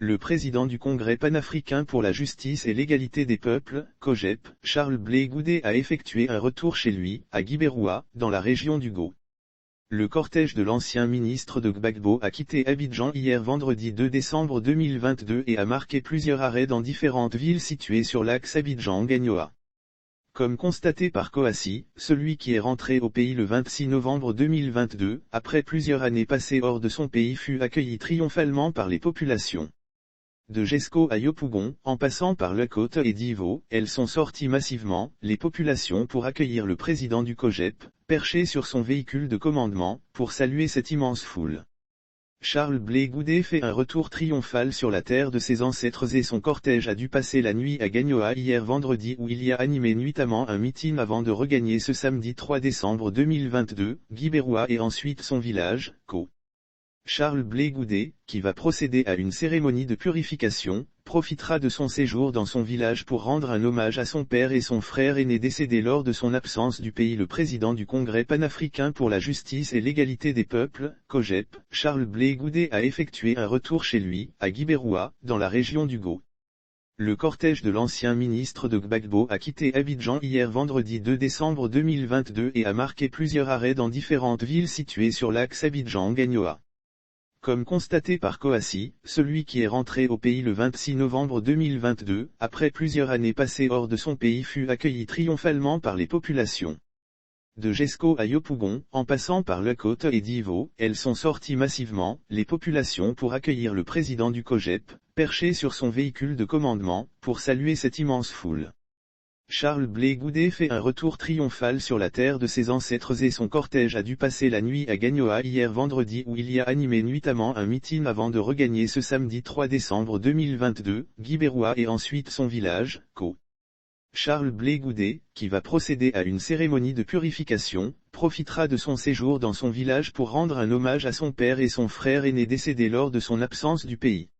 Le président du Congrès panafricain pour la justice et l'égalité des peuples, COJEP, Charles Blé Goudé a effectué un retour chez lui, à Guibéroua, dans la région du Go. Le cortège de l'ancien ministre de Gbagbo a quitté Abidjan hier vendredi 2 décembre 2022 et a marqué plusieurs arrêts dans différentes villes situées sur l'axe Abidjan-Gagnoa. Comme constaté par Coassi, celui qui est rentré au pays le 26 novembre 2022, après plusieurs années passées hors de son pays, fut accueilli triomphalement par les populations. De Jesco à Yopougon, en passant par Le Côte et Divo, elles sont sorties massivement, les populations pour accueillir le président du COJEP, perché sur son véhicule de commandement, pour saluer cette immense foule. Charles Blé Goudé fait un retour triomphal sur la terre de ses ancêtres et son cortège a dû passer la nuit à Gagnoa hier vendredi où il y a animé nuitamment un meeting avant de regagner ce samedi 3 décembre 2022, Guibéroua et ensuite son village, Co. Charles Blé Goudé, qui va procéder à une cérémonie de purification, profitera de son séjour dans son village pour rendre un hommage à son père et son frère aîné décédé lors de son absence du pays. Le président du Congrès panafricain pour la justice et l'égalité des peuples, COJEP, Charles Blé Goudé a effectué un retour chez lui, à Guibéroua, dans la région du Go. Le cortège de l'ancien ministre de Gbagbo a quitté Abidjan hier vendredi 2 décembre 2022 et a marqué plusieurs arrêts dans différentes villes situées sur l'axe Abidjan-Gagnoa. Comme constaté par Coassi, celui qui est rentré au pays le 26 novembre 2022, après plusieurs années passées hors de son pays, fut accueilli triomphalement par les populations. De Jesco à Yopougon, en passant par Le Côte et Divo, elles sont sorties massivement, les populations pour accueillir le président du COJEP, perché sur son véhicule de commandement, pour saluer cette immense foule. Charles Blé Goudé fait un retour triomphal sur la terre de ses ancêtres et son cortège a dû passer la nuit à Gagnoa hier vendredi où il y a animé nuitamment un meeting avant de regagner ce samedi 3 décembre 2022, Guibéroua et ensuite son village, Co. Charles Blé Goudé, qui va procéder à une cérémonie de purification, profitera de son séjour dans son village pour rendre un hommage à son père et son frère aîné décédé lors de son absence du pays.